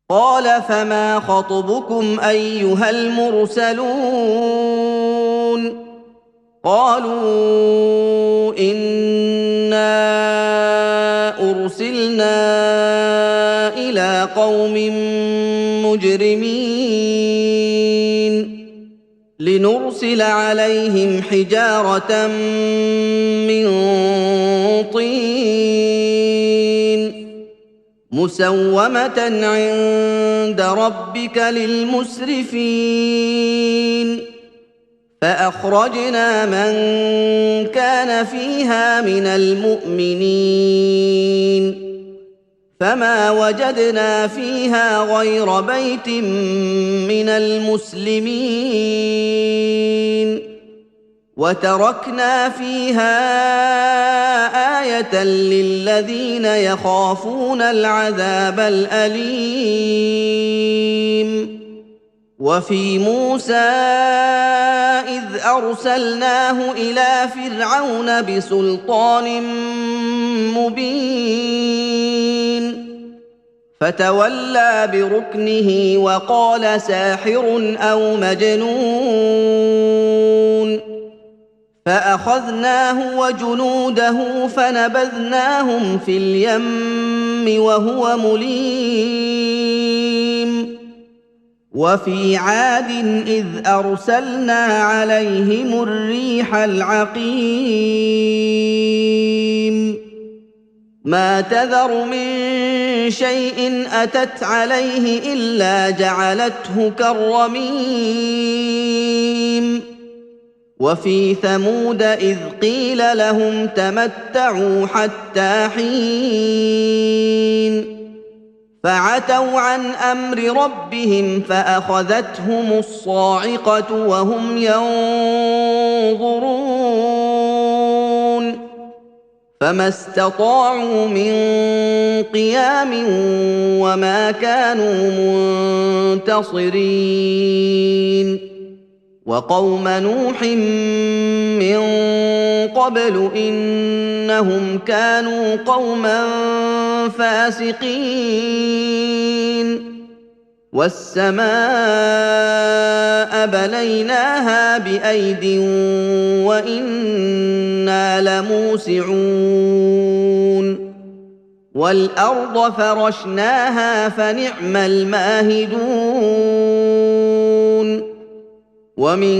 قال فما خطبكم أيها المرسلون قالوا إنا أرسلنا إلى قوم مجرمين لنرسل عليهم حجارة من طين مسومة عند ربك للمسرفين فأخرجنا من كان فيها من المؤمنين فما وجدنا فيها غير بيت من المسلمين وتركنا فيها آية للذين يخافون العذاب الأليم وفي موسى إذ أرسلناه إلى فرعون بسلطان مبين فتولى بركنه وقال ساحر أو مجنون فأخذناه وجنوده فنبذناهم في اليم وهو مليم وفي عاد إذ أرسلنا عليهم الريح العقيم ما تذر من شيء أتت عليه إلا جعلته كالرميم وفي ثمود إذ قيل لهم تمتعوا حتى حين فعتوا عن أمر ربهم فأخذتهم الصاعقة وهم ينظرون فما استطاعوا من قيام وما كانوا منتصرين وقوم نوح من قبل إنهم كانوا قوما فاسقين والسماء بنيناها بأيد وإنا لموسعون والأرض فرشناها فنعم الماهدون ومن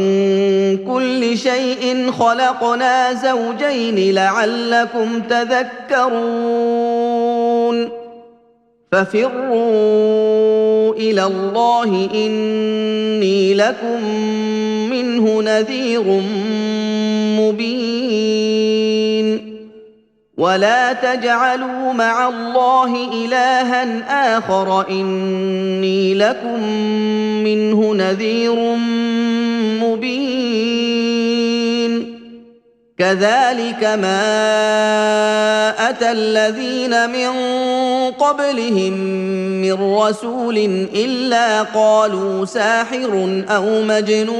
كل شيء خلقنا زوجين لعلكم تذكرون ففروا إلى الله إني لكم منه نذير مبين ولا تجعلوا مع الله إلها آخر إني لكم منه نذير مبين كذلك ما أتى الذين من قبلهم من رسول إلا قالوا ساحر أو مجنون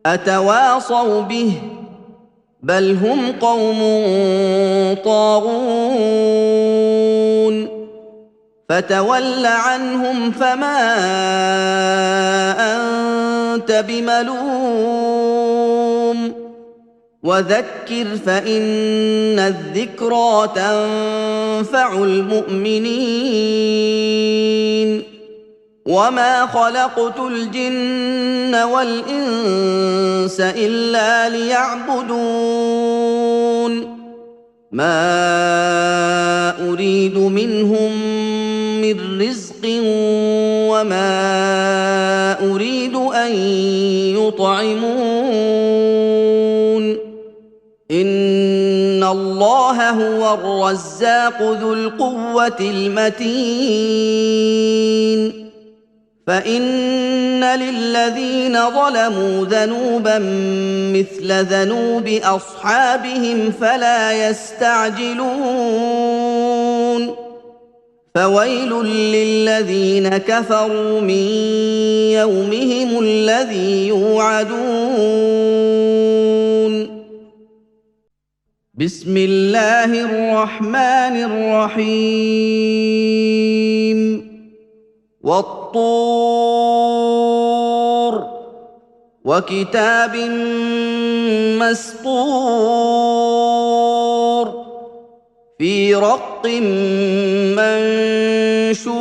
أتواصوا به بل هم قوم طاغون فتول عنهم فما أنت بملوم وذكر فإن الذكرى تنفع المؤمنين وما خلقت الجن والإنس إلا ليعبدون ما أريد منهم من رزق وما أريد أن يطعمون إن الله هو الرزاق ذو القوة المتين فإن للذين ظلموا ذنوبا مثل ذنوب أصحابهم فلا يستعجلون فويل للذين كفروا من يومهم الذي يوعدون بسم الله الرحمن الرحيم وَالطُّورِ وَكِتَابٍ مَّسْطُورٍ فِي رَقٍّ مَّنشُورٍ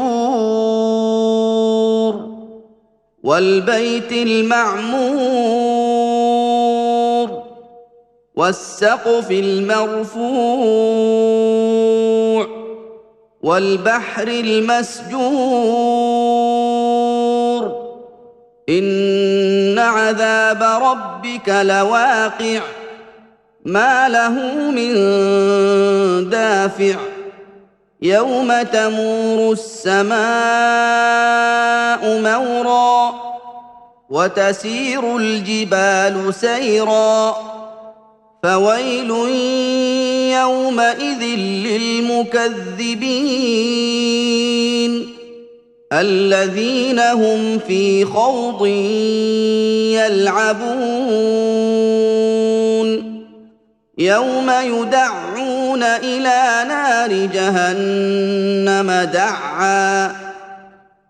وَالْبَيْتِ الْمَعْمُورِ وَالسَّقْفِ الْمَرْفُوعِ وَالْبَحْرِ الْمَسْجُورِ إِنَّ عَذَابَ رَبِّكَ لَوَاقِعٌ مَا لَهُ مِن دَافِعٍ يَوْمَ تَمُورُ السَّمَاءُ مَوْرًا وَتَسِيرُ الْجِبَالُ سَيْرًا فَوَيْلٌ يَوْمَئِذٍ لِّلْمُكَذِّبِينَ الَّذِينَ هُمْ فِي خَوْضٍ يَلْعَبُونَ يَوْمَ يُدَعُّونَ إِلَىٰ نَارِ جَهَنَّمَ دَعًّا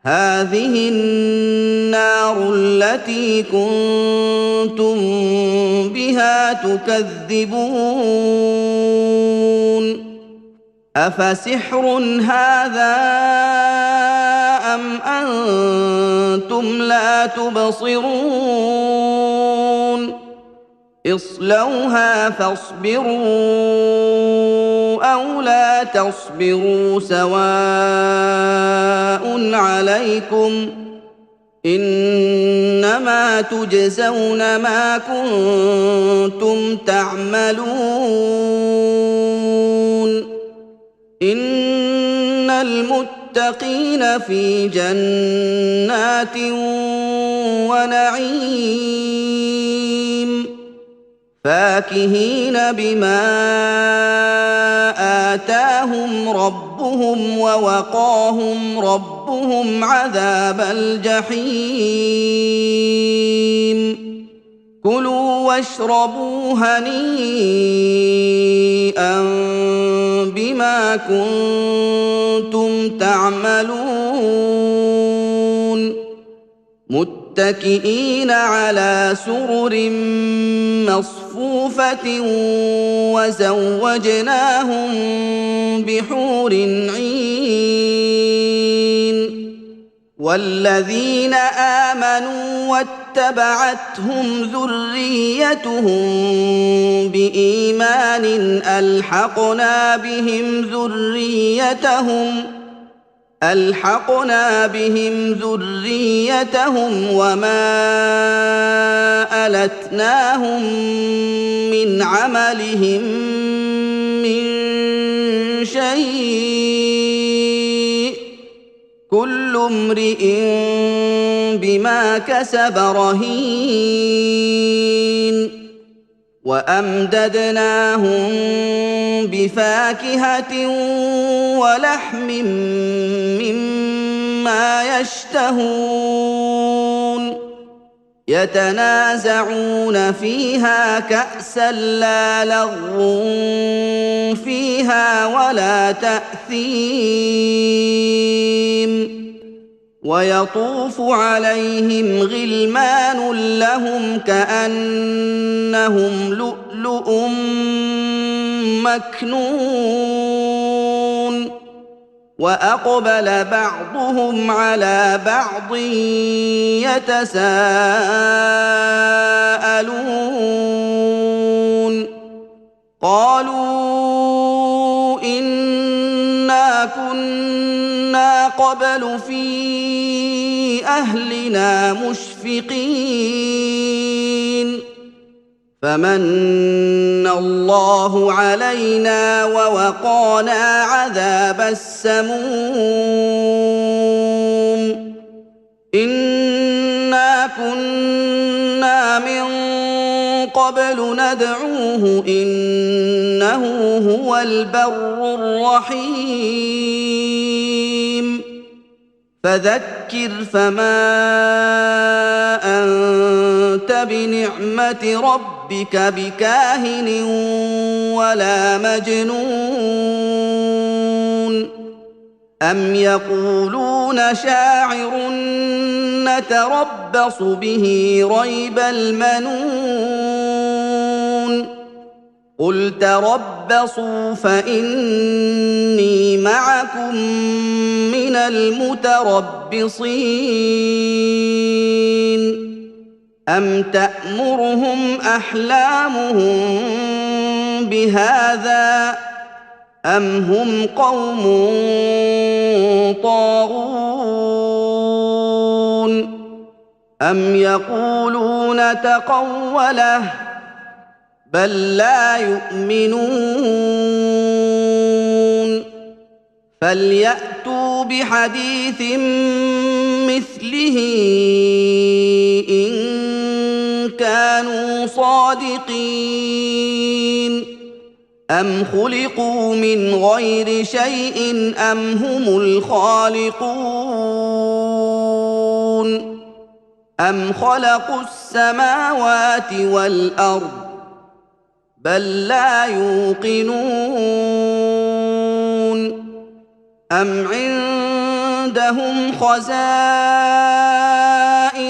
هَٰذِهِ النَّارُ الَّتِي كُنتُم بِهَا تُكَذِّبُونَ أَفَسِحْرٌ هَٰذَا أَمْ أَنتُمْ لَا تُبْصِرُونَ اصْلَوْهَا فَاصْبِرُوا أَوْ لَا تَصْبِرُوا سَوَاءٌ عَلَيْكُمْ إِنَّمَا تُجْزَوْنَ مَا كُنتُمْ تَعْمَلُونَ إِنَّ الْمُتَّقِينَ فِي جَنَّاتٍ وَنَعِيمٍ فَاكِهِينَ بِمَا آتَاهُمْ رَبُّهُمْ وَوَقَاهُمْ رَبُّهُمْ عَذَابَ الْجَحِيمِ كُلُوا وَاشْرَبُوا هَنِيئًا بِمَا كُنتُمْ تَعْمَلُونَ مُتَّكِئِينَ عَلَىٰ سُرُرٍ مَّصْفُوفَةٍ وَزَوَّجْنَاهُم بِحُورٍ عِينٍ وَالَّذِينَ آمَنُوا وَاتَّبَعَتْهُمْ ذُرِّيَّتُهُم بِإِيمَانٍ أَلْحَقْنَا بِهِمْ ذُرِّيَّتَهُمْ وَمَا أَلَتْنَاهُم مِّنْ عَمَلِهِم مِّن شَيْءٍ ۚ كُلُّ امْرِئٍ بِمَا كَسَبَ رَهِينٌ وَأَمْدَدْنَاهُم بِفَاكِهَةٍ وَلَحْمٍ مِّمَّا يَشْتَهُونَ يَتَنَازَعُونَ فِيهَا كَأْسًا لَّا لَغْوٌ فِيهَا وَلَا تَأْثِيمٌ وَيَطُوفُ عَلَيْهِمْ غِلْمَانٌ لَّهُمْ كَأَنَّهُمْ لُؤْلُؤٌ مَّكْنُونٌ وَأَقْبَلَ بَعْضُهُمْ عَلَىٰ بَعْضٍ يَتَسَاءَلُونَ قَالُوا إِنَّا كُنَّا قَبْلُ فِي أَهْلِنَا مُشْفِقِينَ فَمَنَّ اللَّهُ عَلَيْنَا وَوَقَانَا عَذَابَ السَّمُومِ إِنَّا كُنَّا مِن قَبْلُ نَدْعُوهُ إِنَّهُ هُوَ الْبَرُّ الرَّحِيمُ فَذَكِّرْ فَمَا أَنتَ بِنِعْمَةِ رَبِّكَ بِكَاهِنٍ وَلَا مَجْنُونٍ أَمْ يَقُولُونَ يقولون شاعر نتربص به ريب المنون قل تربصوا فإني معكم من المتربصين أم تأمرهم أحلامهم بهذا أم هم قوم طاغون أم يقولون تقوله بل لا يؤمنون فليأتوا بحديث مثله إن كانوا صادقين أم خلقوا من غير شيء أم هم الخالقون أم خلقوا السماوات والأرض بل لا يوقنون أم عندهم خزائن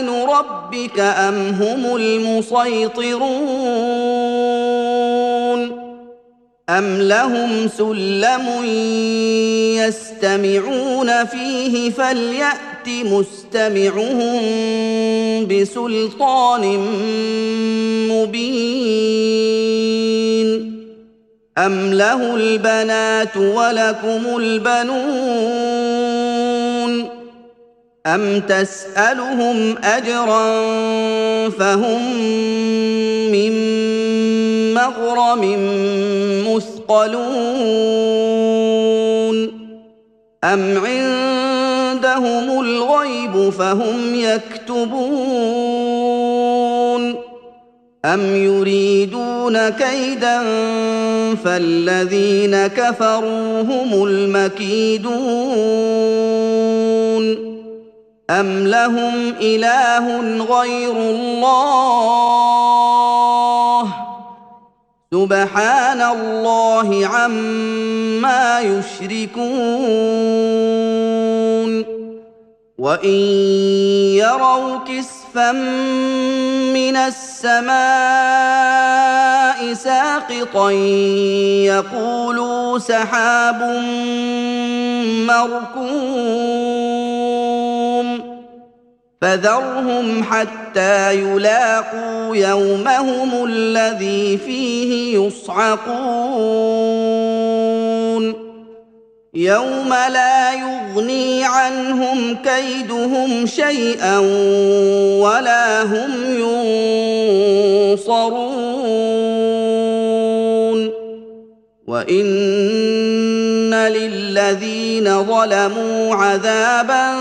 ربك أم هم المسيطرون أم لهم سلم يستمعون فيه فليأت مستمعهم بسلطان مبين أم له البنات ولكم البنون أم تسألهم أجرا فهم من مغرم مثقلون أم عندهم الغيب فهم يكتبون أم يريدون كيدا فالذين كفروا هم المكيدون أم لهم إله غير الله سبحان الله عما يشركون وإن يروا كسفا من السماء ساقطا يقولوا سحاب مركوم فذرهم حتى يلاقوا يومهم الذي فيه يصعقون يوم لا يغني عنهم كيدهم شيئا ولا هم ينصرون وإن للذين ظلموا عذابا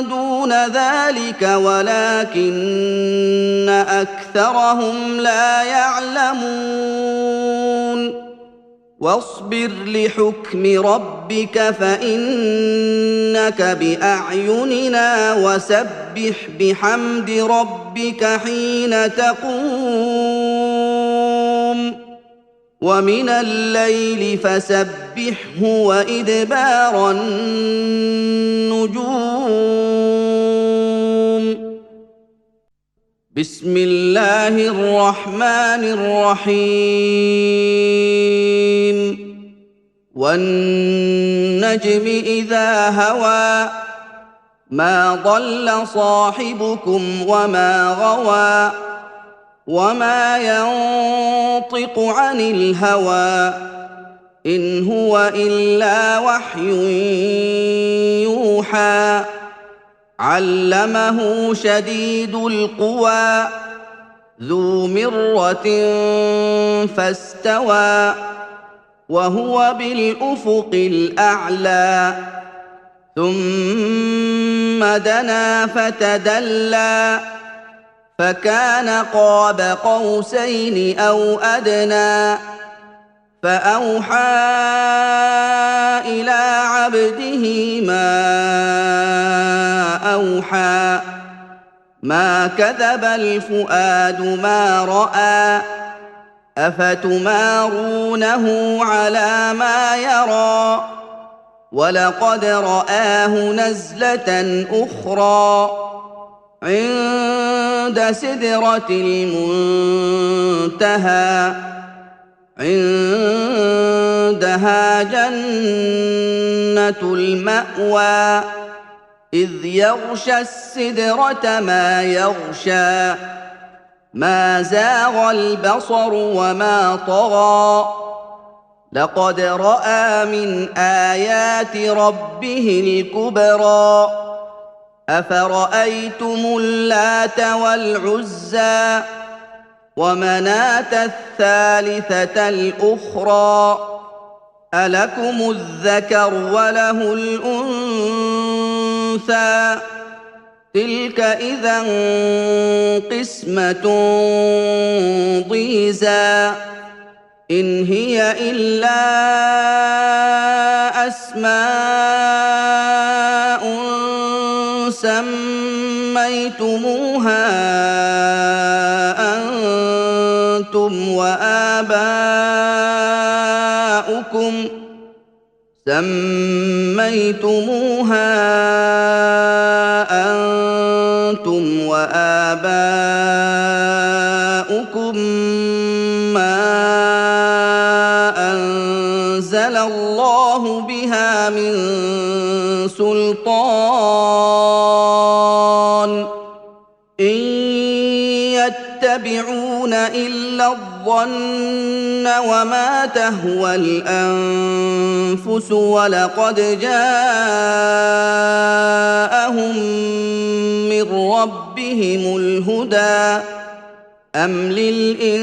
دون ذلك ولكن أكثرهم لا يعلمون واصبر لحكم ربك فإنك بأعيننا وسبح بحمد ربك حين تقوم ومن الليل فسبحه وإدبار النجوم بسم الله الرحمن الرحيم والنجم إذا هوى ما ضل صاحبكم وما غوى وما ينطق عن الهوى إن هو إلا وحي يوحى علمه شديد القوى ذو مرة فاستوى وهو بالأفق الأعلى ثم دنا فتدلى فكان قاب قوسين أو أدنى فأوحى إلى عبده ما أوحى ما كذب الفؤاد ما رأى أفتمارونه على ما يرى وَلَقَدْ رَآهُ نَزْلَةً أُخْرَىٰ عِندَ سِدْرَةِ الْمُنتَهَىٰ عِندَهَا جَنَّةُ الْمَأْوَىٰ إِذْ يَغْشَى السِّدْرَةَ مَا يَغْشَىٰ مَا زَاغَ الْبَصَرُ وَمَا طَغَىٰ لَقَدْ رَأَىٰ مِنْ آيَاتِ رَبِّهِ الْكُبْرَىٰ أَفَرَأَيْتُمُ اللَّاتَ وَالْعُزَّىٰ وَمَنَاةَ الثَّالِثَةَ الْأُخْرَىٰ أَلَكُمُ الذَّكَرُ وَلَهُ الْأُنثَىٰ تِلْكَ إِذًا قِسْمَةٌ ضِيزَىٰ إِنْ هِيَ إِلَّا أَسْمَاءٌ سَمَّيْتُمُوهَا أَنتُمْ وَآبَاؤُكُم مَّا أَنزَلَ اللَّهُ بِهَا مِن سُلْطَانٍ إِن يَتَّبِعُونَ إِلَّا الظَّنَّ وَمَا تَهْوَى الْأَنفُسُ وَلَقَدْ جَاءَهُم مِّن رَّبِّهِمُ الْهُدَىٰ أَمْ لِلْإِنسَانِ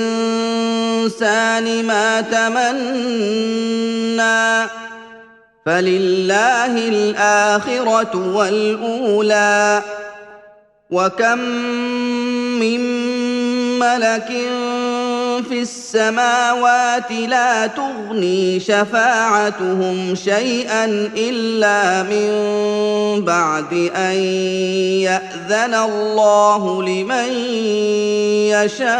مَا تَمَنَّىٰ فَلِلَّهِ الْآخِرَةُ وَالْأُولَىٰ وَكَم مِّن مَّلَكٍ فِي السَّمَاوَاتِ لَا تُغْنِي شَفَاعَتُهُمْ شَيْئًا إِلَّا مِن بَعْدِ أَن يَأْذَنَ اللَّهُ لِمَن يَشَاءُ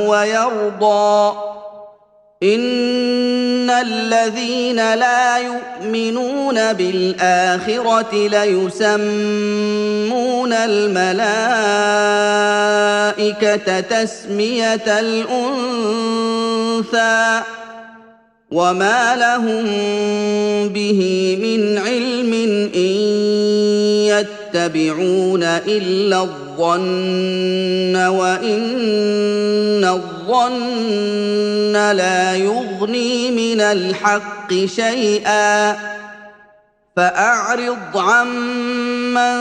وَيَرْضَىٰ إِنَّ الَّذِينَ لَا يُؤْمِنُونَ بِالْآخِرَةِ لَيُسَمُّونَ الْمَلَائِكَةَ تَسْمِيَةَ الْأُنثَىٰ وَمَا لَهُم بِهِ مِنْ عِلْمٍ إِن يَتَّبِعُونَ إِلَّا الظَّنَّ وَإِنَّ الظَّنَّ لَا يُغْنِي مِنَ الْحَقِّ شَيْئًا فَأَعْرِضْ عَمَّن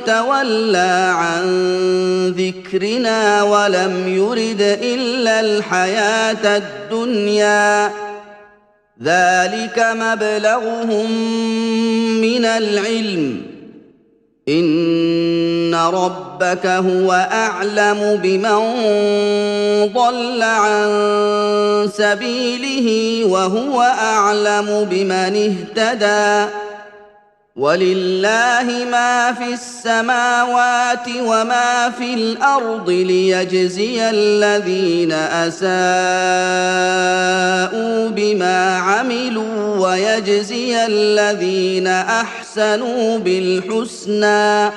تَوَلَّىٰ عَن ذِكْرِنَا وَلَمْ يُرِدْ إِلَّا الْحَيَاةَ الدُّنْيَا ذَٰلِكَ مَبْلَغُهُم مِّنَ الْعِلْمِ إِنَّ رَبَّكَ هُوَ أَعْلَمُ بِمَن ضَلَّ عَن سَبِيلِهِ وَهُوَ أَعْلَمُ بِمَنِ اهْتَدَىٰ وَلِلَّهِ مَا فِي السَّمَاوَاتِ وَمَا فِي الْأَرْضِ لِيَجْزِيَ الَّذِينَ أَسَاءُوا بِمَا عَمِلُوا وَيَجْزِيَ الَّذِينَ أَحْسَنُوا بِالْحُسْنَىٰ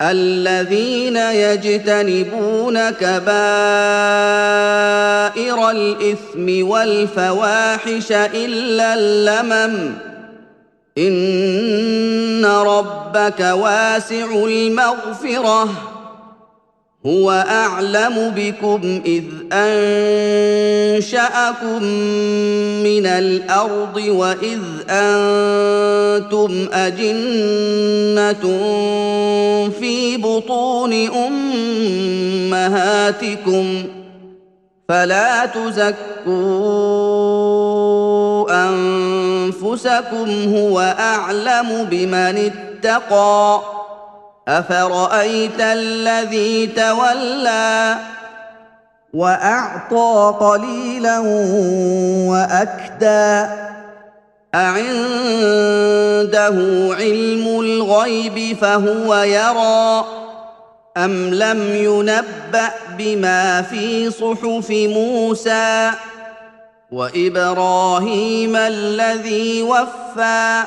الَّذِينَ يَجْتَنِبُونَ كَبَائِرَ الْإِثْمِ وَالْفَوَاحِشَ إِلَّا اللَّمَمَ إِنَّ رَبَّكَ وَاسِعُ الْمَغْفِرَةِ هُوَ أَعْلَمُ بِكُمْ إِذْ أَنشَأَكُم مِّنَ الْأَرْضِ وَإِذْ أَنتُمْ أَجِنَّةٌ فِي بُطُونِ أُمَّهَاتِكُمْ فَلَا تُزَكُّوا أَنفُسَكُمْ هُوَ أَعْلَمُ بِمَنِ اتَّقَىٰ أَفَرَأَيْتَ الَّذِي تَوَلَّىٰ وَأَعْطَىٰ قَلِيلًا وَأَكْدَىٰ أَعِندَهُ عِلْمُ الْغَيْبِ فَهُوَ يَرَىٰ أَمْ لَمْ يُنَبَّأْ بِمَا فِي صُحُفِ مُوسَىٰ وإبراهيم الذي وفى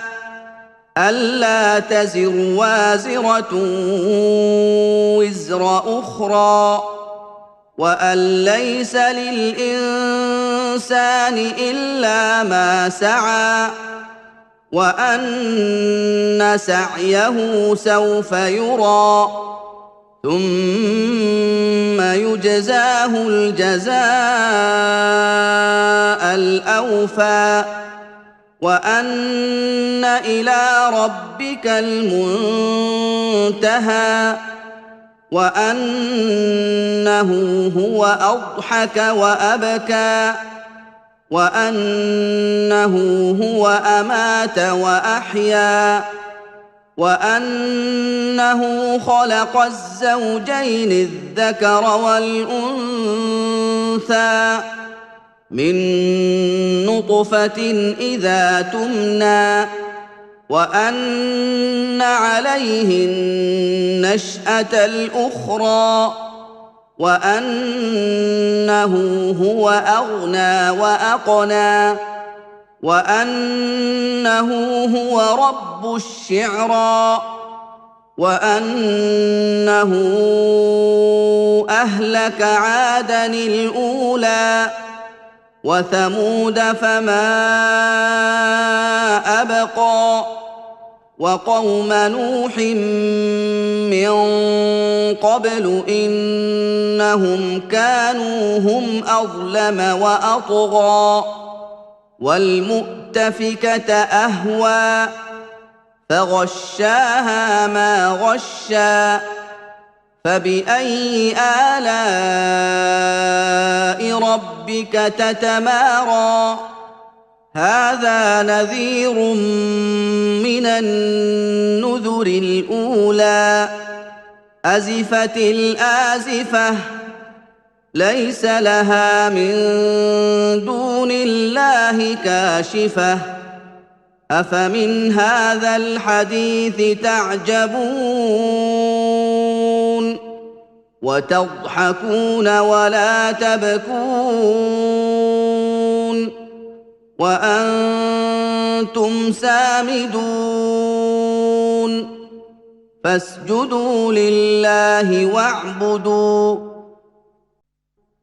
ألا تزر وازرة وزر أخرى وأن ليس للإنسان إلا ما سعى وأن سعيه سوف يرى ثم يجزاه الجزاء الأوفى وأن إلى ربك المنتهى وأنه هو أضحك وأبكى وأنه هو أمات وأحيا وأنه خلق الزوجين الذكر والأنثى من نطفة إذا تمنى وأن عليه النشأة الأخرى وأنه هو أغنى وأقنى وأنه هو رب الشعرى وأنه أهلك عادًا الأولى وثمود فما أبقى وقوم نوح من قبل إنهم كانوا هم أظلم وأطغى والمؤتفكة أهوى فغشاها ما غشى فبأي آلاء ربك تتمارى هذا نذير من النذر الأولى أزفت الآزفة ليس لها من دون الله كاشفة أفمن هذا الحديث تعجبون وتضحكون ولا تبكون وأنتم سامدون فاسجدوا لله واعبدوا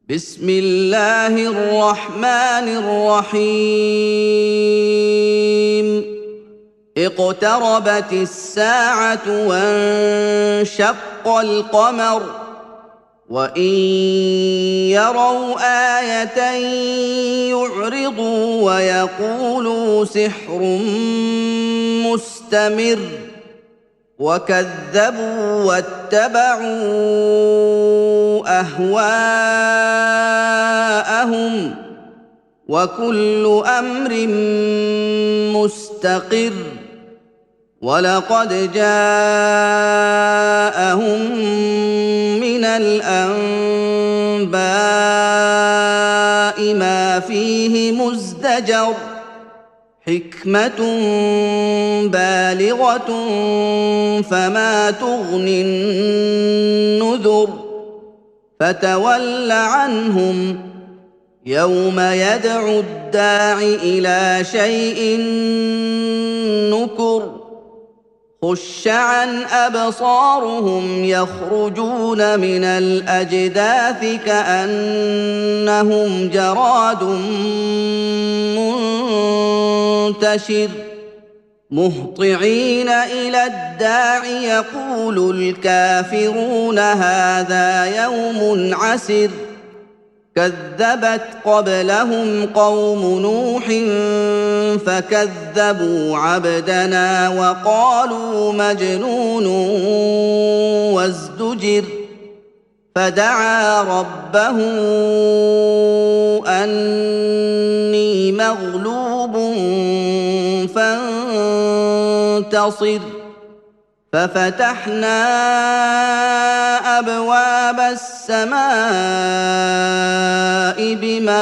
بسم الله الرحمن الرحيم اقتربت الساعة وانشق القمر وإن يروا آية يعرضوا ويقولوا سحر مستمر وكذبوا واتبعوا أهواءهم وكل أمر مستقر ولقد جاءهم من الأنباء ما فيه مزدجر حكمة بالغة فما تغني النذر فتول عنهم يوم يدعو الداع إلى شيء نكر خش عن أبصارهم يخرجون من الأجداث كأنهم جراد منتشر مهطعين إلى الداع يقول الكافرون هذا يوم عسر كذبت قبلهم قوم نوح فكذبوا عبدنا وقالوا مجنون وازدجر فدعا ربه أني مغلوب فانتصر ففتحنا أبواب السماء بماء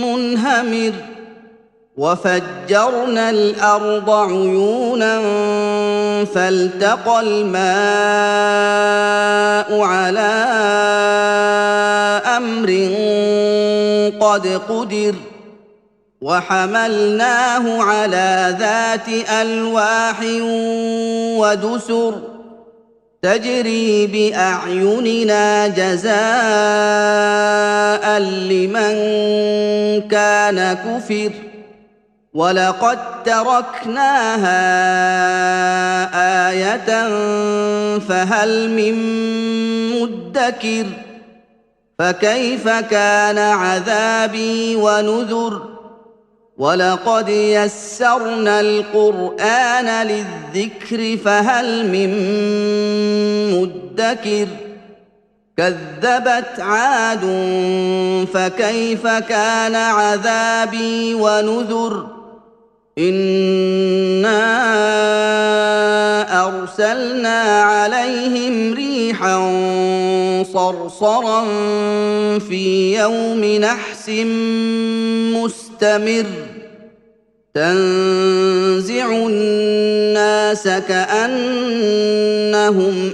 منهمر وفجرنا الارض عيونا فالتقى الماء على امر قد قدر وحملناه على ذات الواح ودسر تجري باعيننا جزاء لمن كان كفر ولقد تركناها آية فهل من مدكر فكيف كان عذابي ونذر ولقد يسرنا القرآن للذكر فهل من مدكر كذبت عاد فكيف كان عذابي ونذر إنا أرسلنا عليهم ريحا صرصرا في يوم نحس مستمر تنزع الناس كأنهم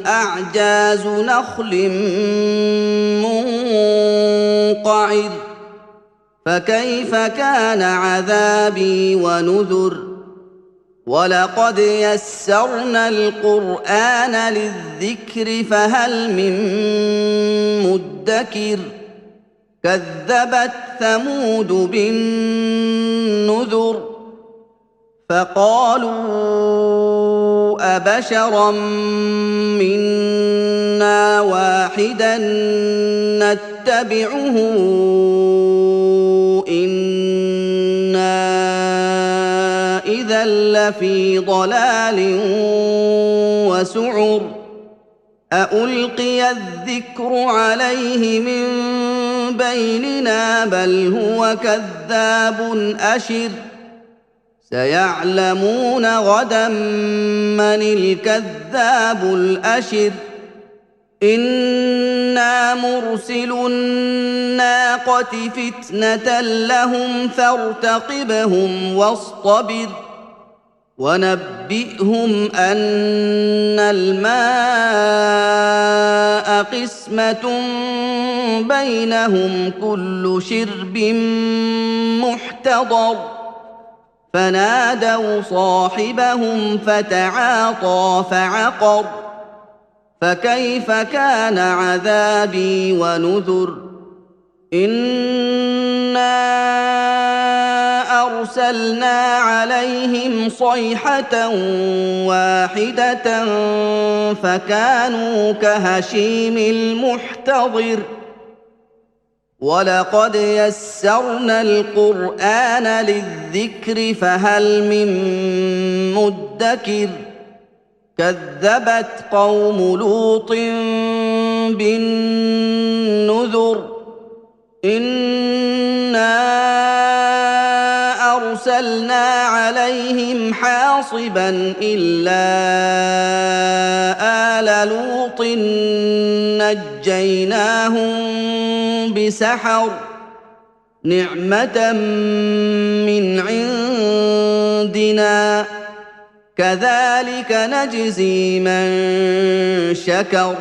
أعجاز نخل منقعر فكيف كان عذابي ونذر ولقد يسرنا القرآن للذكر فهل من مدكر كذبت ثمود بالنذر فقالوا أبشرا منا واحدا نتبعه إنا إذا لفي ضلال وسعر أألقي الذكر عليه من بيننا بل هو كذاب أشر سيعلمون غدا من الكذاب الأشر إنا مرسل الناقة فتنة لهم فارتقبهم واصطبر ونبئهم أن الماء قسمة بينهم كل شرب محتضر فنادوا صاحبهم فتعاطى فعقر فكيف كان عذابي ونذر إنا أرسلنا عليهم صيحة واحدة فكانوا كهشيم المحتضر ولقد يسرنا القرآن للذكر فهل من مدكر كذبت قوم لوط بالنذر إنا أرسلنا عليهم حاصبا إلا آل لوط نجيناهم بسحر نعمة من عندنا كذلك نجزي من شكر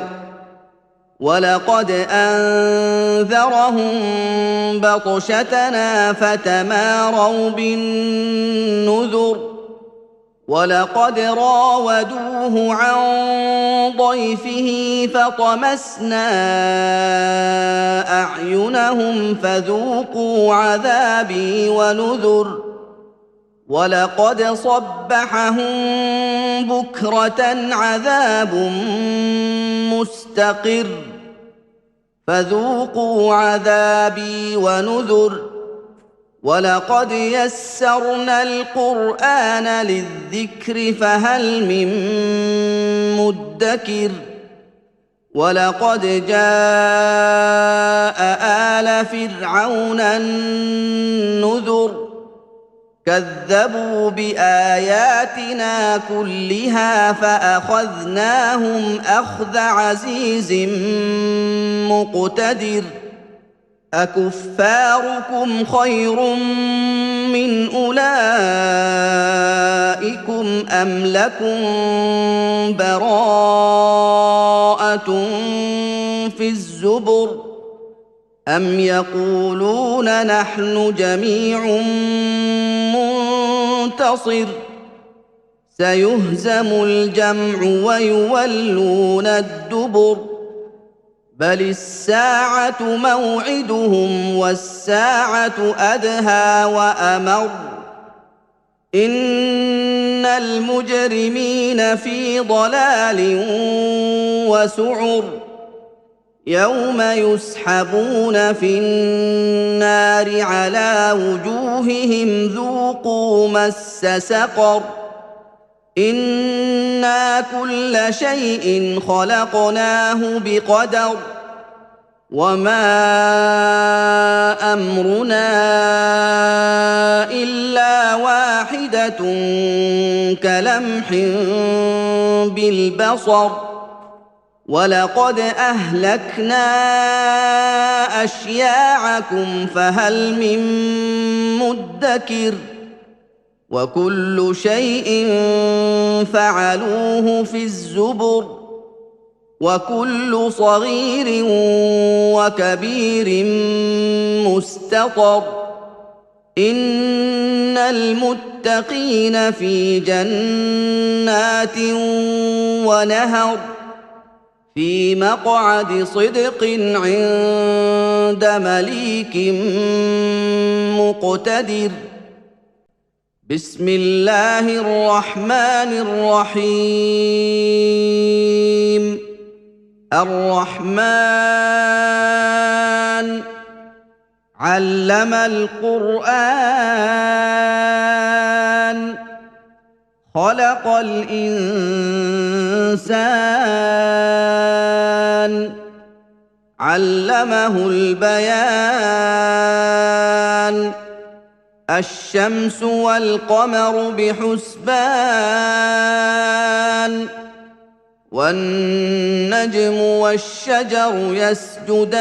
ولقد أنذرهم بطشتنا فتماروا بالنذر ولقد راودوه عن ضيفه فطمسنا أعينهم فذوقوا عذابي ونذر ولقد صبحهم بكرة عذاب مستقر فذوقوا عذابي ونذر ولقد يسرنا القرآن للذكر فهل من مدكر ولقد جاء آل فرعون النذر كذبوا بآياتنا كلها فأخذناهم أخذ عزيز مقتدر أكفاركم خير من أولئكم أم لكم براءة في الزبر أم يقولون نحن جميع منتصر سيهزم الجمع ويولون الدبر بل الساعة موعدهم والساعة أدهى وأمر إن المجرمين في ضلال وسعر يوم يسحبون في النار على وجوههم ذوقوا مس سقر إنا كل شيء خلقناه بقدر وما أمرنا إلا واحدة كلمح بالبصر ولقد أهلكنا أشياعكم فهل من مدكر وكل شيء فعلوه في الزبر وكل صغير وكبير مستطر إن المتقين في جنات ونهر في مقعد صدق عند مليك مقتدر بسم الله الرحمن الرحيم الرحمن علم القرآن خلق الإنسان علمه البيان الشمس والقمر بحسبان والنجم والشجر يسجدان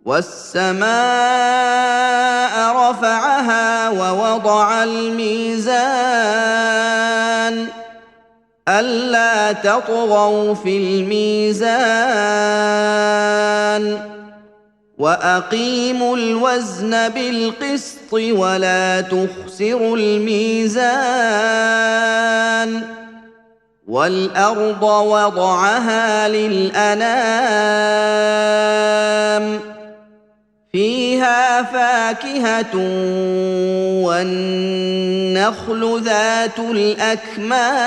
والسماء رفعها ووضع الميزان ألا تطغوا في الميزان وأقيموا الوزن بالقسط ولا تخسروا الميزان والأرض وضعها للأنام فيها فاكهة والنخل ذات الأكمام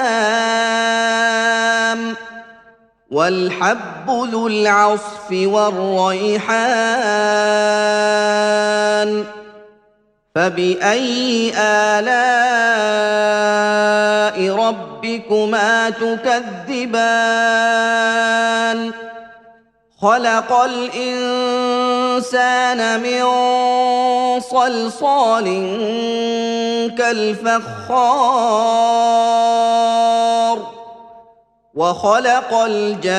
والحب ذو العصف والريحان فبأي آلاء ربكما تكذبان خلق الإنسان من صلصال كالفخار وخلق الجان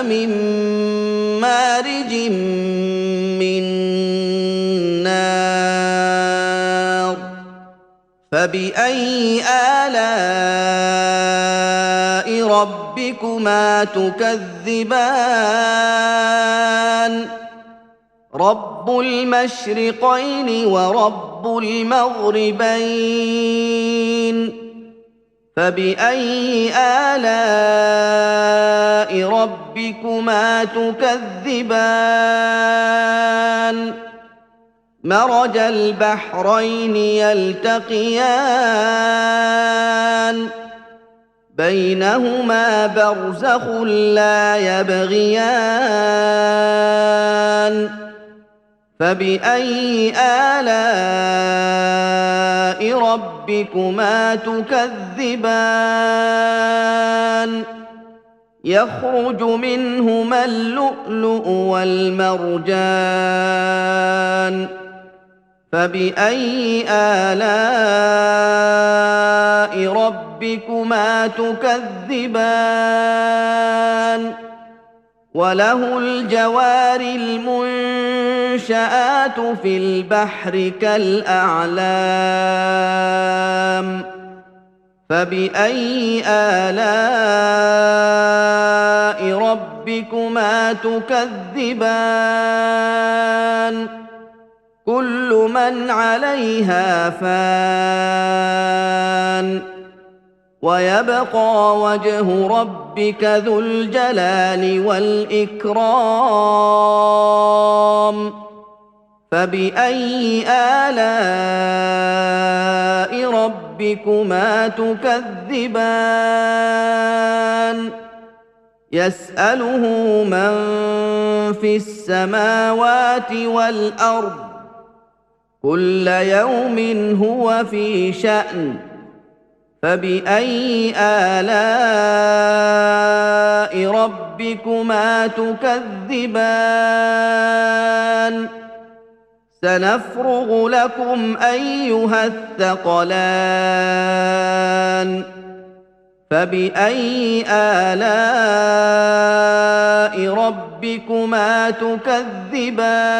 من مارج من نار فبأي آلاء ربكما تكذبان رب المشرقين ورب المغربين فبأي آلاء ربكما تكذبان مرج البحرين يلتقيان بينهما برزخ لا يبغيان فبأي آلاء ربكما تكذبان يخرج منهما اللؤلؤ والمرجان فبأي آلاء ربكما تكذبان وله الجوار المنشآت في البحر كالأعلام فبأي آلاء ربكما تكذبان كل من عليها فان ويبقى وجه ربك ذو الجلال والإكرام فبأي آلاء ربكما تكذبان يسأله من في السماوات والأرض كل يوم هو في شأن فبأي آلاء ربكما تكذبان سنفرغ لكم أيها الثقلان فبأي آلاء ربكما تكذبان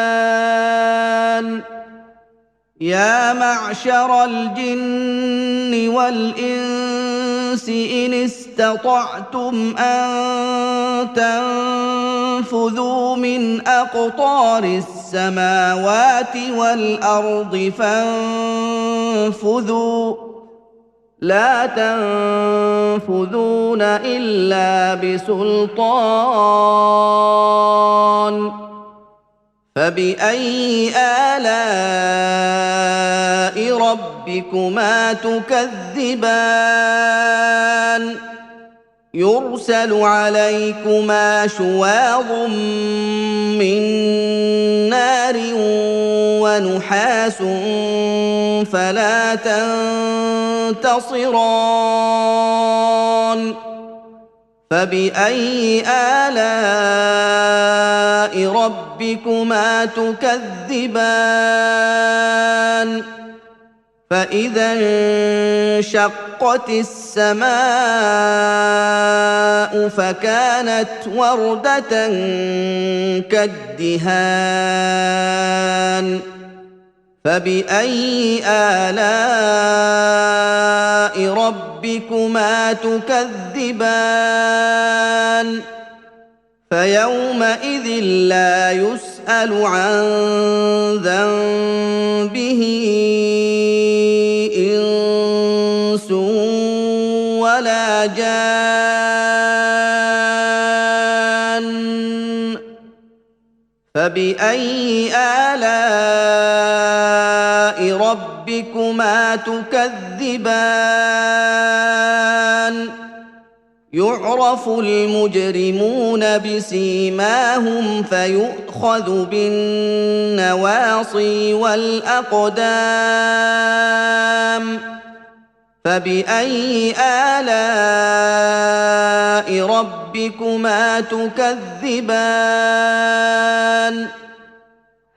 يا معشر الجن والإنس إن استطعتم أن تنفذوا من أقطار السماوات والأرض فانفذوا لا تنفذون إلا بسلطان فبأي آلاء ربكما تكذبان يرسل عليكما شواظ من نار ونحاس فلا تنتصران فبأي آلاء ربكما تكذبان فإذا انشقت السماء فكانت وردة كالدهان فبأي آلاء ربكما تكذبان فيومئذ لا يسأل عن ذنبه إنس ولا جان فبأي آلاء ربكما تكذبان يعرف المجرمون بسيماهم فيؤخذ بالنواصي والأقدام فبأي آلاء ربكما تكذبان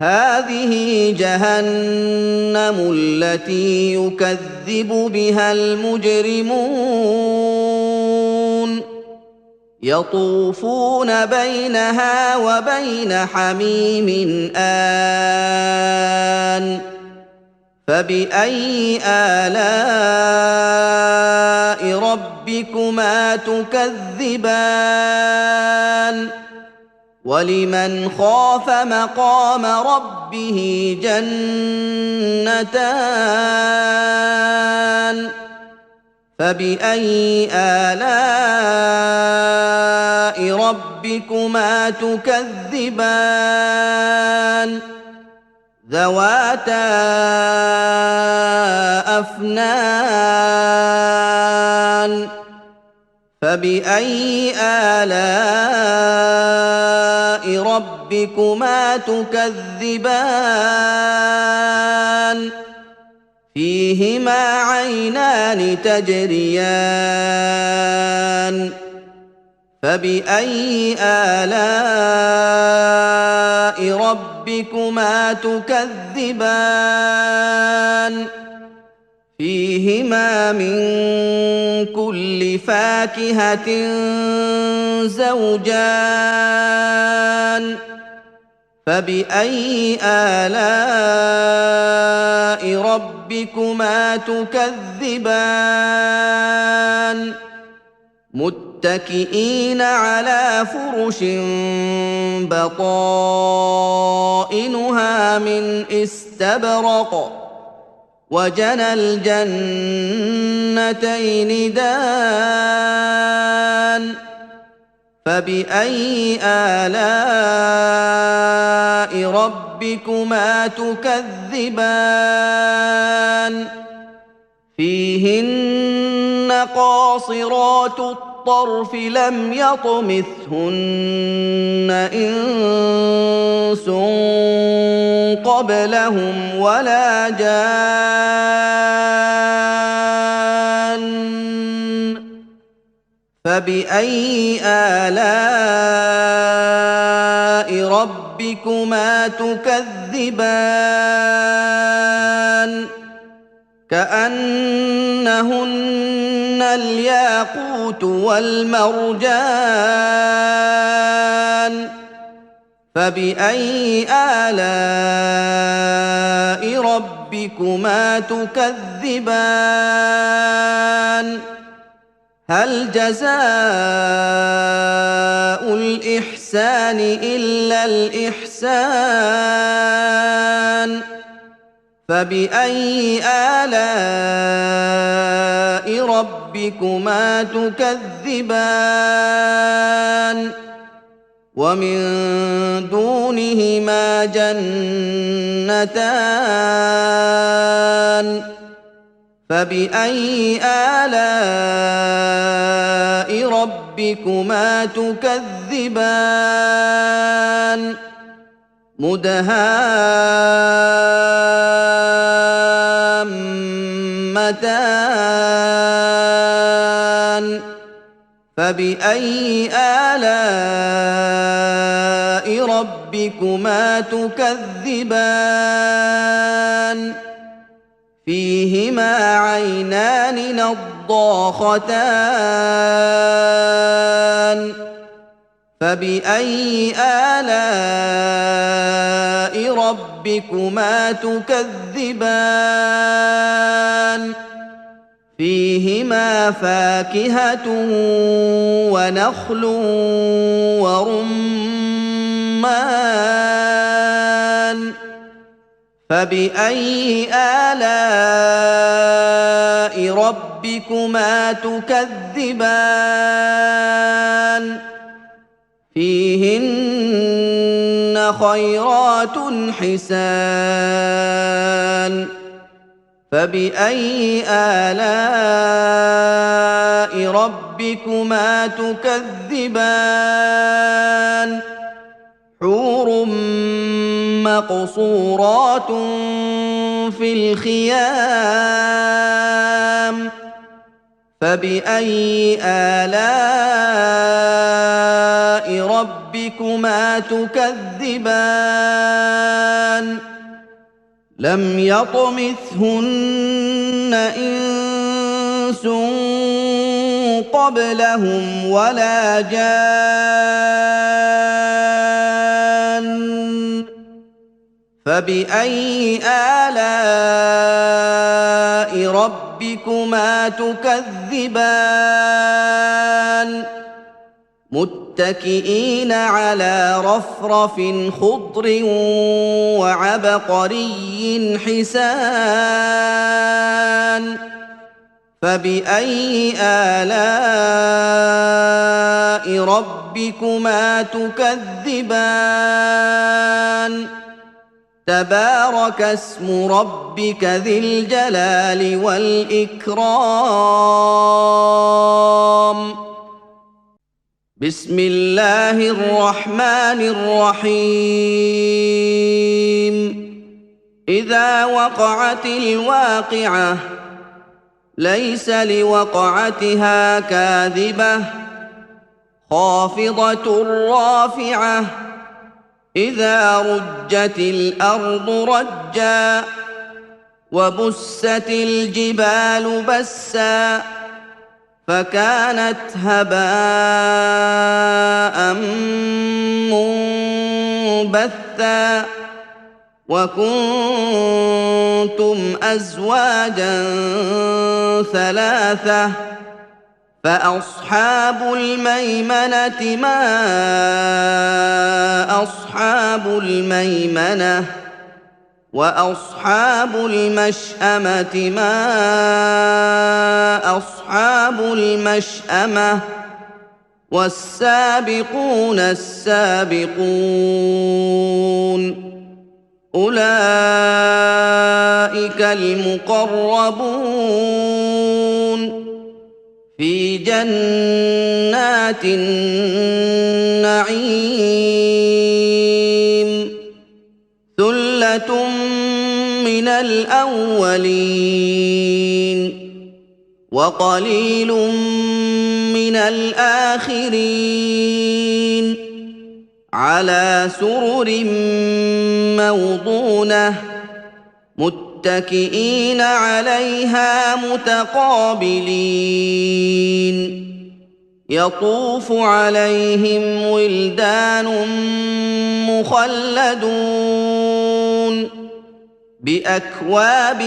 هذه جهنم التي يكذب بها المجرمون يطوفون بينها وبين حميم آن فبأي آلاء ربكما تكذبان ولمن خاف مقام ربه جنتان فبأي آلاء ربكما تكذبان ذواتا أفنان فبأي آلاء ربكما تكذبان فيهما عينان تجريان فبأي آلاء ربكما تكذبان فيهما من كل فاكهة زوجان فبأي آلاء ربكما تكذبان متكئين على فرش بطائنها من استبرق وجنى الجنتين دان فبأي آلاء ربكما تكذبان فيهن قاصرات الطرف لم يطمثهن إنس قبلهم ولا جان فبأي آلاء ربكما تكذبان كأنهن الياقوت والمرجان فبأي آلاء ربكما تكذبان هل جزاء الإحسان إلا الإحسان فبأي آلاء ربكما تكذبان ومن دونهما جنتان فبأي آلاء ربكما تكذبان مدهامتان فبأي آلاء ربكما تكذبان فيهما عينان نضاختان فبأي آلاء ربكما تكذبان فيهما فاكهة ونخل ورمان فبأي آلاء ربكما تكذبان فيهن خيرات حسان فبأي آلاء ربكما تكذبان حور مقصورات في الخيام فبأي آلاء ربكما تكذبان لم يطمثهن إنس قبلهم ولا جان فبأي آلاء ربكما تكذبان متكئين على رفرف خضر وعبقري حسان فبأي آلاء ربكما تكذبان تبارك اسم ربك ذي الجلال والإكرام بسم الله الرحمن الرحيم إذا وقعت الواقعة ليس لوقعتها كاذبة خافضة رافعة إذا رجت الأرض رجا وبست الجبال بسا فكانت هباء منبثا وكنتم أزواجا ثلاثة فأصحاب الميمنة ما أصحاب الميمنة وأصحاب المشأمة ما أصحاب المشأمة والسابقون السابقون أولئك المقربون في جنات النعيم ثلة من الأولين وقليل من الآخرين على سرر موضونة متكئين عليها متقابلين يطوف عليهم ولدان مخلدون بأكواب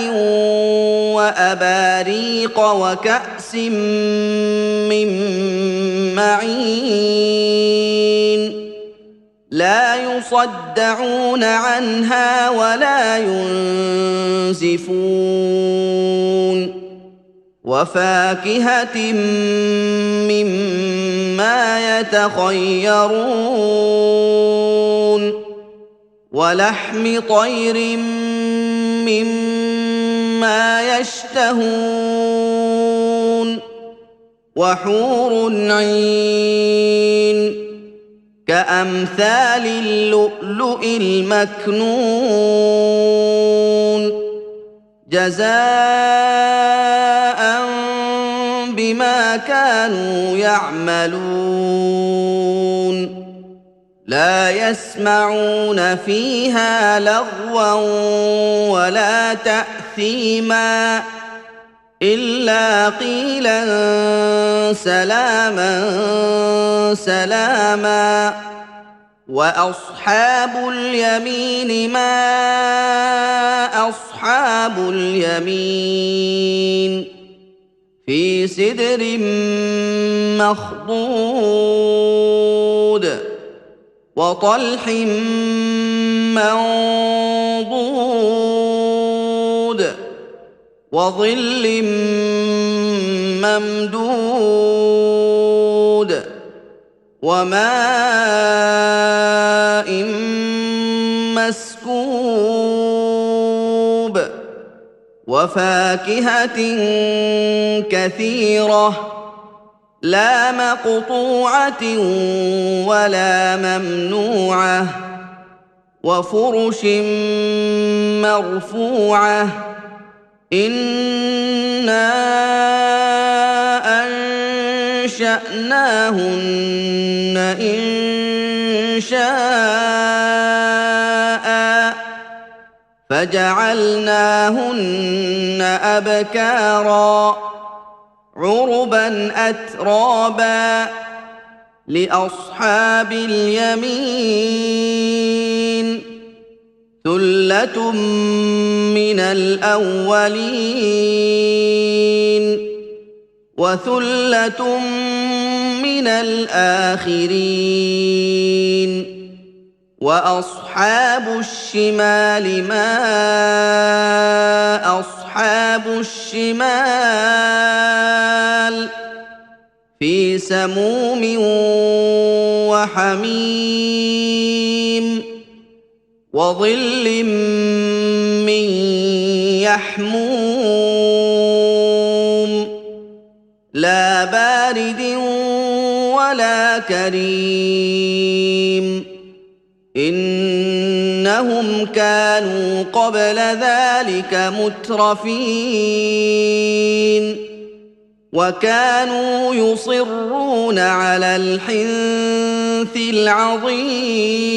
وأباريق وكأس من معين لا يصدعون عنها ولا ينزفون وفاكهة مما يتخيرون ولحم طير مما يشتهون وحور عين كأمثال اللؤلؤ المكنون جزاء بما كانوا يعملون لا يسمعون فيها لغوا ولا تأثيما إلا قيلا سلاما سلاما وأصحاب اليمين ما أصحاب اليمين في سدر مخضود وطلح منضود وظل ممدود وماء مسكوب وفاكهة كثيرة لا مقطوعة ولا ممنوعة وفرش مرفوعة إنا أنشأناهن إنشاء فجعلناهن أبكارا عربا أترابا لأصحاب اليمين ثلة من الأولين وثلة من الآخرين وأصحاب الشمال ما أصحاب الشمال في سموم وحميم وظل من يحموم لا بارد ولا كريم إنهم كانوا قبل ذلك مترفين وكانوا يصرون على الحنث العظيم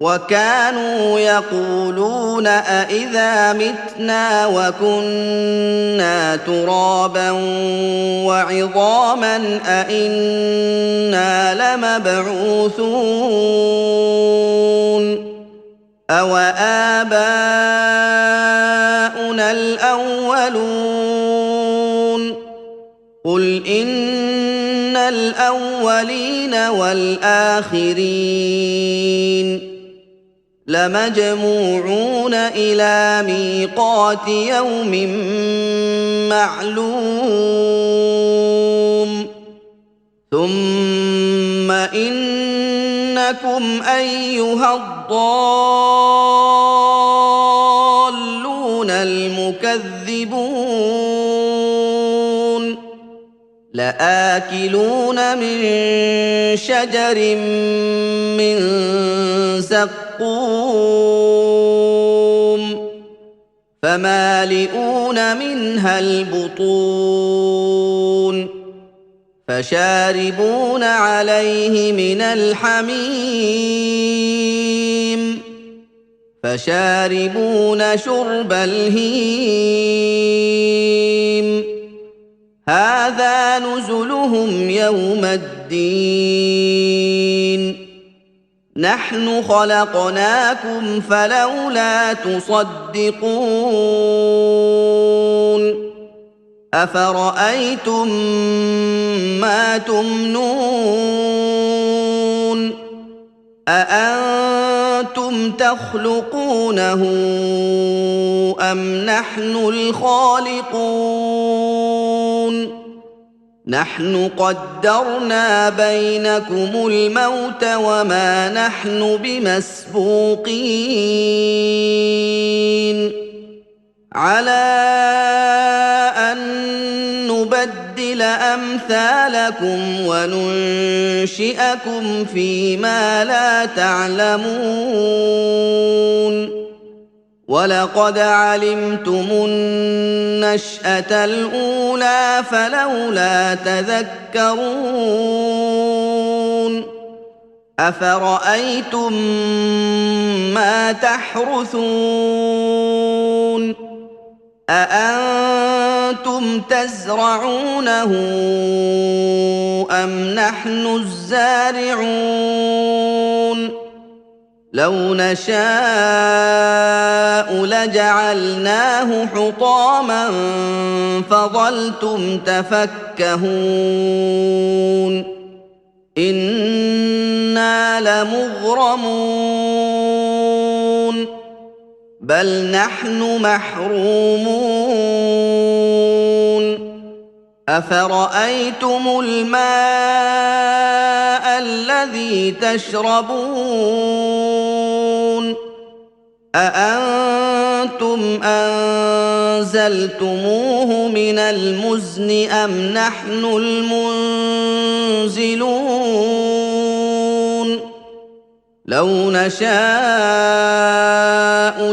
وكانوا يقولون أإذا متنا وكنا ترابا وعظاما أإنا لمبعوثون أوآباؤنا الأولون قل إن الأولين والآخرين لمجموعون إلى ميقات يوم معلوم ثم إنكم أيها الضالون المكذبون لآكلون من شجر من زقوم فمالئون منها البطون فشاربون عليه من الحميم فشاربون شرب الهيم هذا نزلهم يوم الدين نحن خلقناكم فلولا تصدقون أفرأيتم ما تمنون أأنتم تخلقونه أم نحن الخالقون نحن قدرنا بينكم الموت وما نحن بمسبوقين على أن نبدل أمثالكم وننشئكم فيما لا تعلمون ولقد علمتم النشأة الأولى فلولا تذكرون أفرأيتم ما تحرثون أأنتم تزرعونه أم نحن الزارعون لو نشاء لجعلناه حطاما فظلتم تفكهون إنا لمغرمون بل نحن محرومون أفرأيتم الماء الذي تشربون أأنتم أنزلتموه من المزن أم نحن المنزلون لو نشاء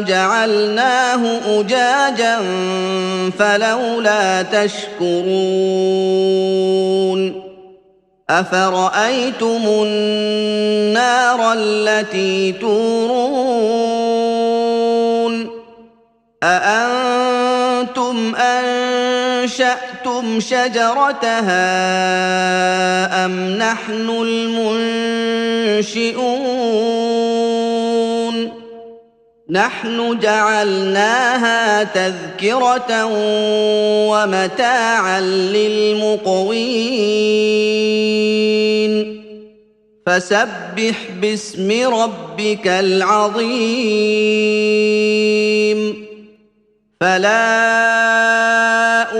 جعلناه أجاجا فلولا تشكرون أفرأيتم النار التي تورون أأنتم أنشأتم شجرتها أم نحن المنشئون نحن جعلناها تذكرة ومتاعا للمقوين فسبح باسم ربك العظيم فلا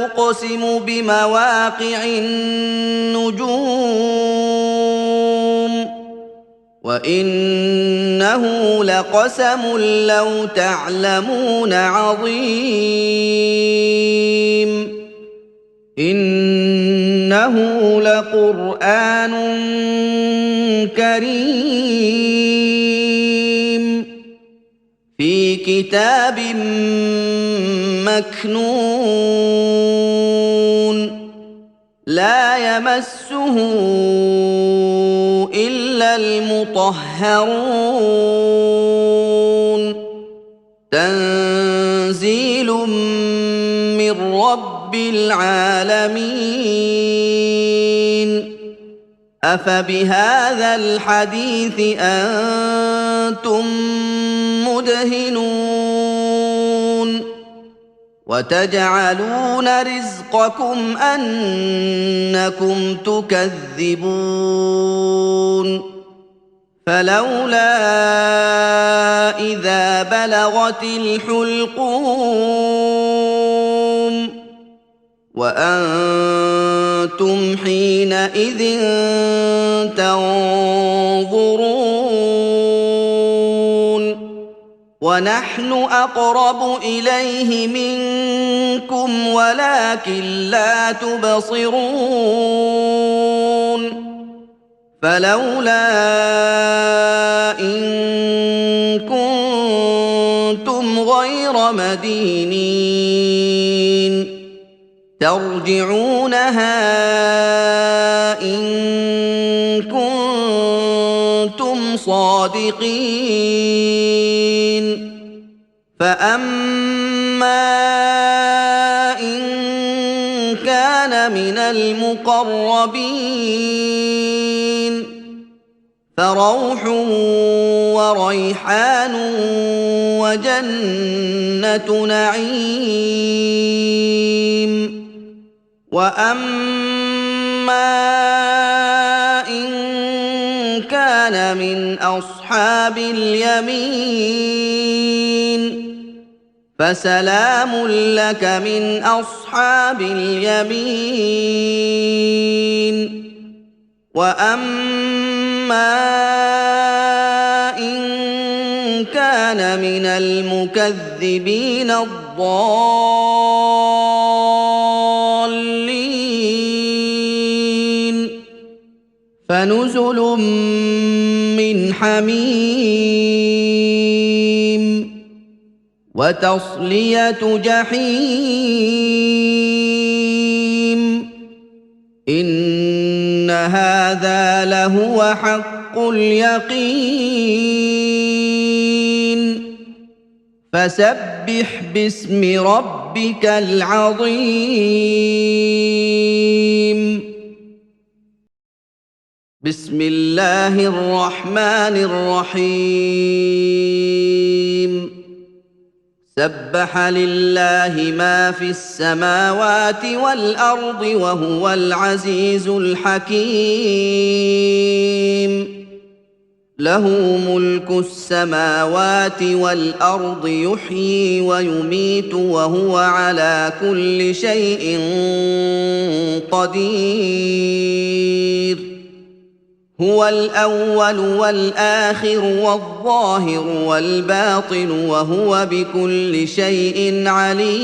أقسم بمواقع النجوم وإنه لقسم لو تعلمون عظيم إنه لقرآن كريم في كتاب مكنون لا يمسه إلا إلا المطهرون تنزيل من رب العالمين أفبهذا الحديث أنتم مدهنون وتجعلون رزقكم أنكم تكذبون فلولا إذا بلغت الحلقوم وأنتم حينئذ تنظرون ونحن أقرب إليه منكم ولكن لا تبصرون فلولا إن كنتم غير مدينين ترجعونها إن كنتم صادقين فأما إن كان من المقربين فروح وريحان وجنة نعيم وأما إن كان من أصحاب اليمين فسلام لك من أصحاب اليمين وأما إن كان من المكذبين الضالين فنزل من حميم وتصلية جحيم إن هذا لهو حق اليقين فسبح باسم ربك العظيم بسم الله الرحمن الرحيم سبح لله ما في السماوات والأرض وهو العزيز الحكيم له ملك السماوات والأرض يحيي ويميت وهو على كل شيء قدير هو الأول والآخر والظاهر والباطن وهو بكل شيء عليم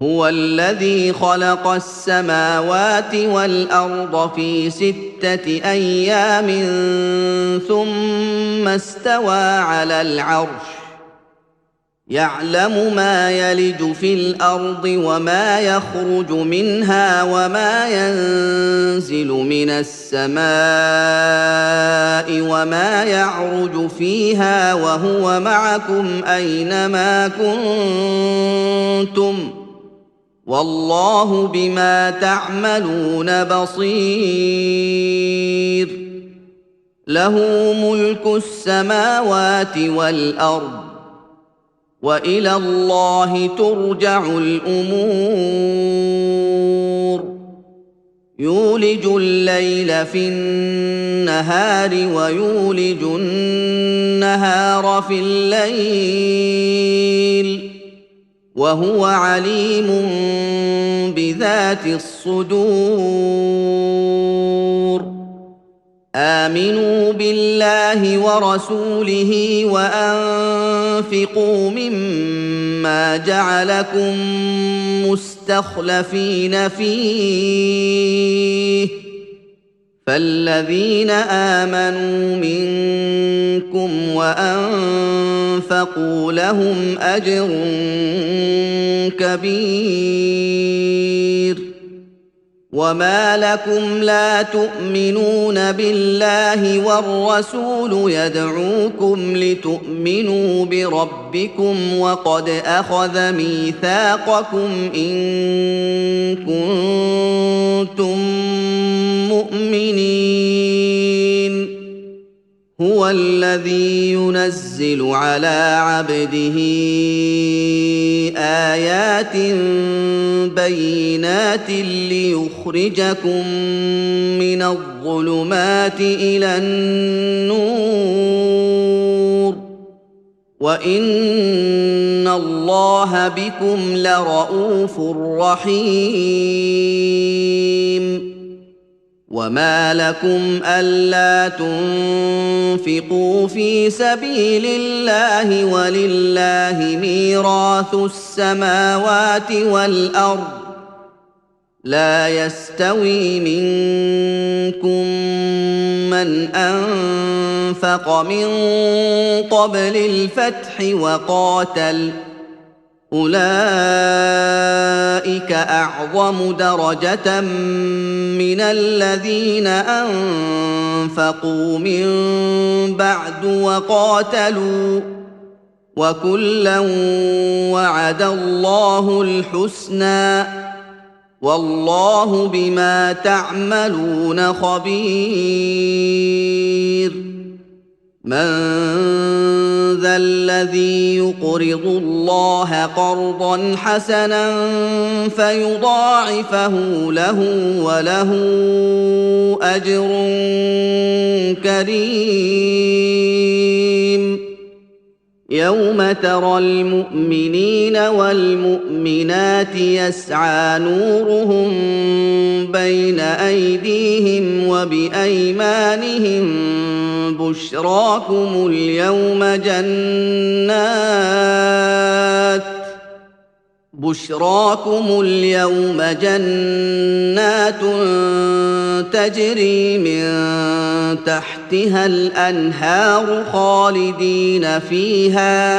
هو الذي خلق السماوات والأرض في 6 أيام ثم استوى على العرش يعلم ما يلج في الأرض وما يخرج منها وما ينزل من السماء وما يعرج فيها وهو معكم أينما كنتم والله بما تعملون بصير له ملك السماوات والأرض وإلى الله ترجع الأمور يولج الليل في النهار ويولج النهار في الليل وهو عليم بذات الصدور آمنوا بالله ورسوله وأنفقوا مما جعلكم مستخلفين فيه فالذين آمنوا منكم وأنفقوا لهم أجر كبير وما لكم لا تؤمنون بالله والرسول يدعوكم لتؤمنوا بربكم وقد أخذ ميثاقكم إن كنتم مؤمنين هو الذي ينزل على عبده آيات بينات ليخرجكم من الظلمات إلى النور وإن الله بكم لرءوف رحيم وما لكم ألا تنفقوا في سبيل الله ولله ميراث السماوات والأرض لا يستوي منكم من أنفق من قبل الفتح وقاتل أولئك أعظم درجة من الذين أنفقوا من بعد وقاتلوا وكلا وعد الله الحسنى والله بما تعملون خبير من ذا الذي يقرض الله قرضا حسنا فيضاعفه له وله أجر كريم يوم ترى المؤمنين والمؤمنات يسعى نورهم بين أيديهم وبأيمانهم بشراكم اليوم جنات تجري من تحتها الأنهار خالدين فيها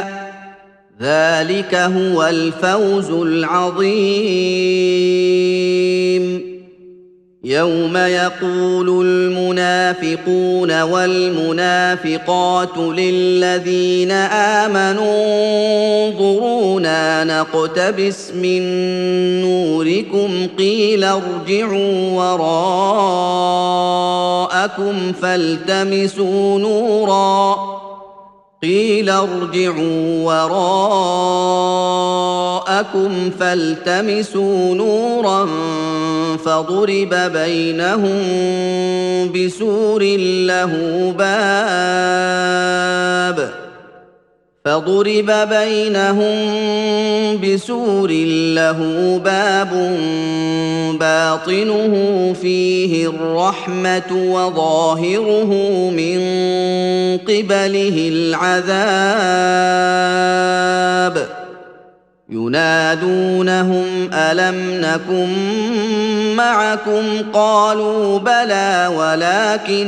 ذلك هو الفوز العظيم يوم يقول المنافقون والمنافقات للذين آمنوا انظرونا نقتبس من نوركم قيل ارجعوا وراءكم فالتمسوا نورا فضرب بينهم بسور له باب باطنه فيه الرحمة وظاهره من قبله العذاب ينادونهم ألم نكن معكم قالوا بلى ولكنكم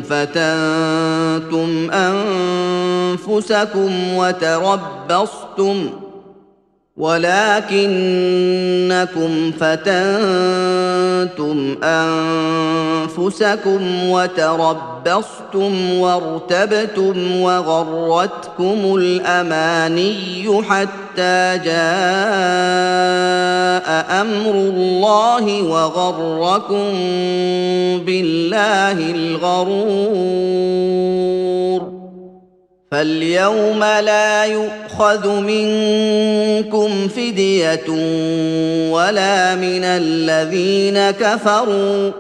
فتنتم أنفسكم وتربصتم وارتبتم وغرتكم الأماني حتى جاء أمر الله وغركم بالله الغرور فاليوم لا يؤخذ منكم فدية ولا من الذين كفروا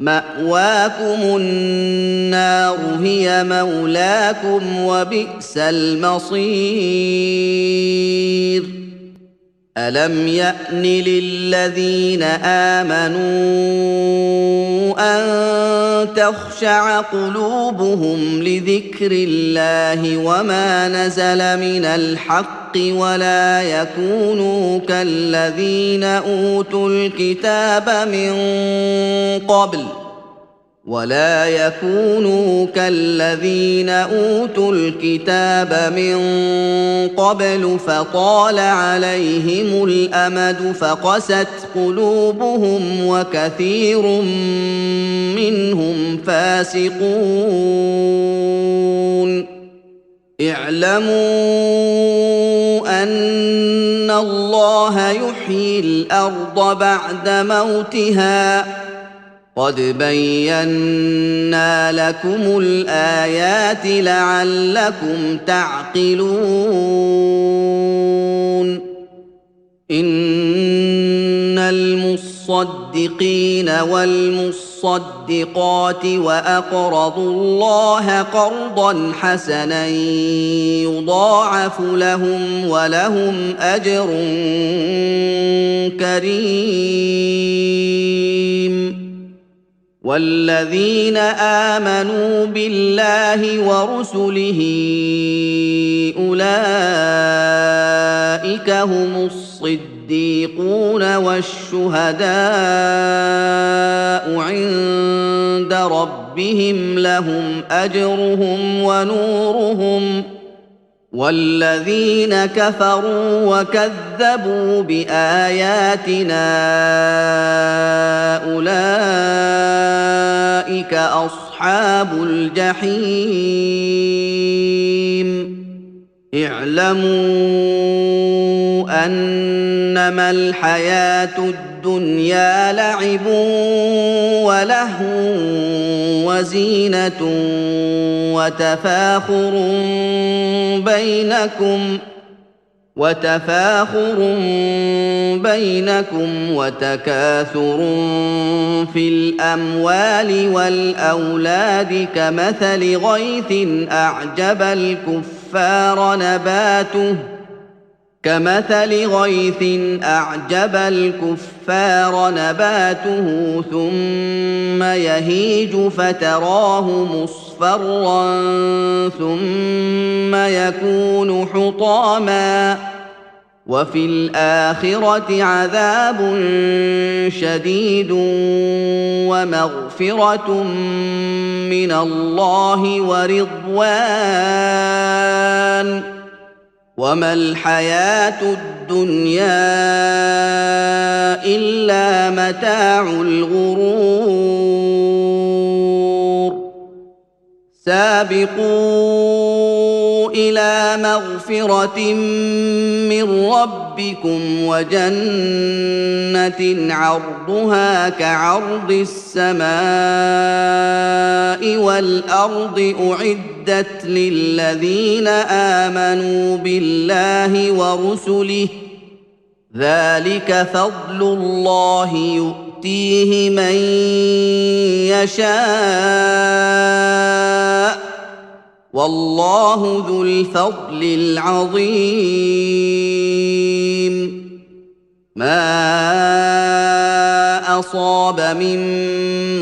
مأواكم النار هي مولاكم وبئس المصير ألم يأن للذين آمنوا أن تخشع قلوبهم لذكر الله وما نزل من الحق ولا يكونوا كالذين أوتوا الكتاب من قبل ولا يكونوا كالذين أوتوا الكتاب من قبل فطال عليهم الأمد فقست قلوبهم وكثير منهم فاسقون اعلموا أن الله يحيي الأرض بعد موتها قد بينا لكم الآيات لعلكم تعقلون إن المصدقين والمصدقات وأقرضوا الله قرضا حسنا يضاعف لهم ولهم أجر كريم والذين آمنوا بالله ورسله أولئك هم الصديقون والشهداء عند ربهم لهم أجرهم ونورهم والذين كفروا وكذبوا بآياتنا أولئك أصحاب الجحيم اعلموا أنما الحياة الدنيا لعب ولهو وزينة وتفاخر بينكم وتكاثر في الأموال والأولاد كمثل غيث أعجب الكفار نباته ثم يهيج فتراه مصفرا ثم يكون حطاما وفي الآخرة عذاب شديد ومغفرة من الله ورضوان وما الحياة الدنيا إلا متاع الغرور سابقوا إلى مغفرة من ربكم وجنة عرضها كعرض السماء والأرض أعدت للذين آمنوا بالله ورسله ذلك فضل الله يؤتيه من يشاء والله ذو الفضل العظيم ما أصاب من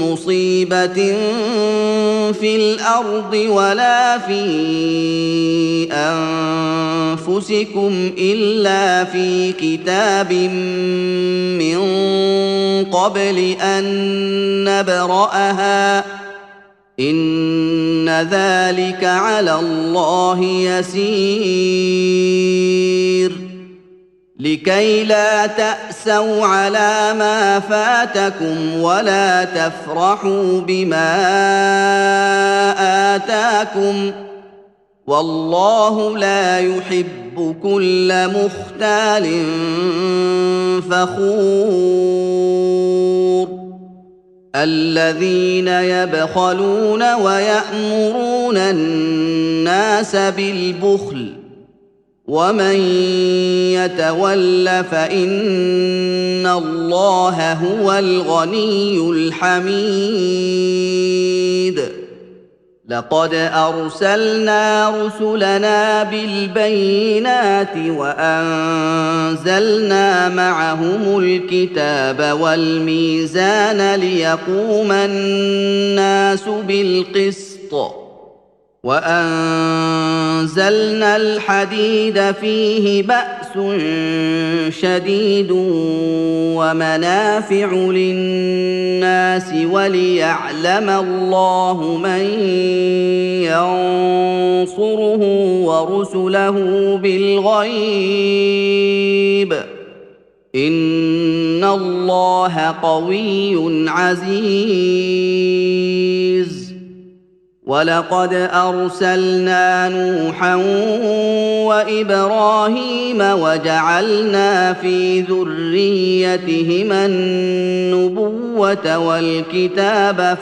مصيبة في الأرض ولا في أنفسكم إلا في كتاب من قبل أن نبرأها إن ذلك على الله يسير لكي لا تأسوا على ما فاتكم ولا تفرحوا بما آتاكم والله لا يحب كل مختال فخور الذين يبخلون ويأمرون الناس بالبخل ومن يتول فإن الله هو الغني الحميد لقد أرسلنا رسلنا بالبينات وأنزلنا معهم الكتاب والميزان ليقوم الناس بالقسط وأنزلنا وأنزلنا الحديد فيه بأس شديد ومنافع للناس وليعلم الله من ينصره ورسله بالغيب إن الله قوي عزيز. ولقد أرسلنا نوحا وإبراهيم وجعلنا في ذريتهما النبوة والكتاب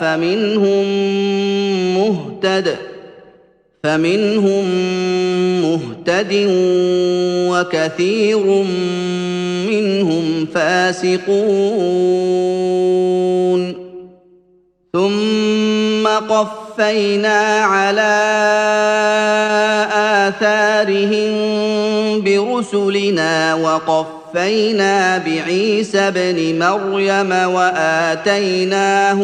فمنهم مهتد وكثير منهم فاسقون. ثم قفينا على آثارهم برسلنا وقفينا بعيسى ابن مريم وآتيناه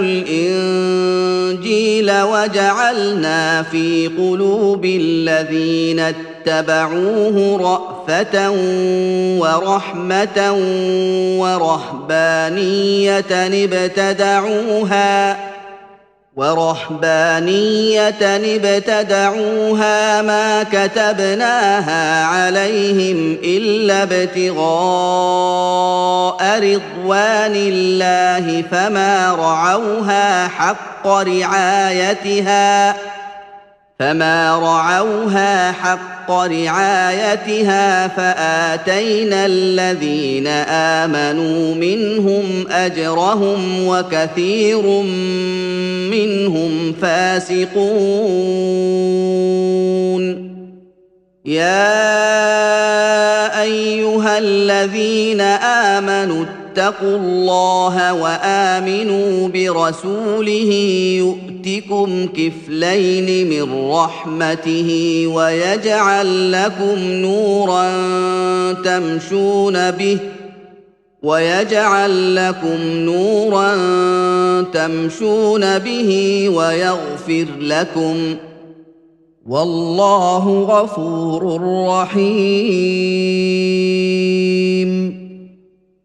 الإنجيل وجعلنا في قلوب الذين اتبعوه رأفة ورحمة ورهبانية ابتدعوها ما كتبناها عليهم إلا ابتغاء رضوان الله فما رعوها حق رعايتها فآتينا الذين آمنوا منهم أجرهم وكثير منهم فاسقون. يا أيها الذين آمنوا اتقوا الله وآمنوا برسوله يؤتكم كفلين من رحمته ويجعل لكم نورا تمشون به ويغفر لكم والله غفور رحيم.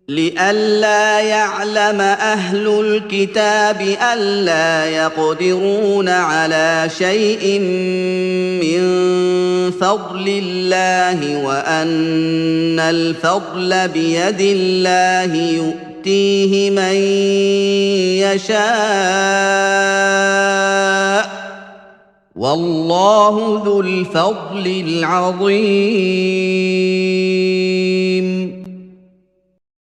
لئلا يعلم أهل الكتاب ألا يقدرون على شيء من فضل الله وأن الفضل بيد الله يؤتيه من يشاء والله ذو الفضل العظيم.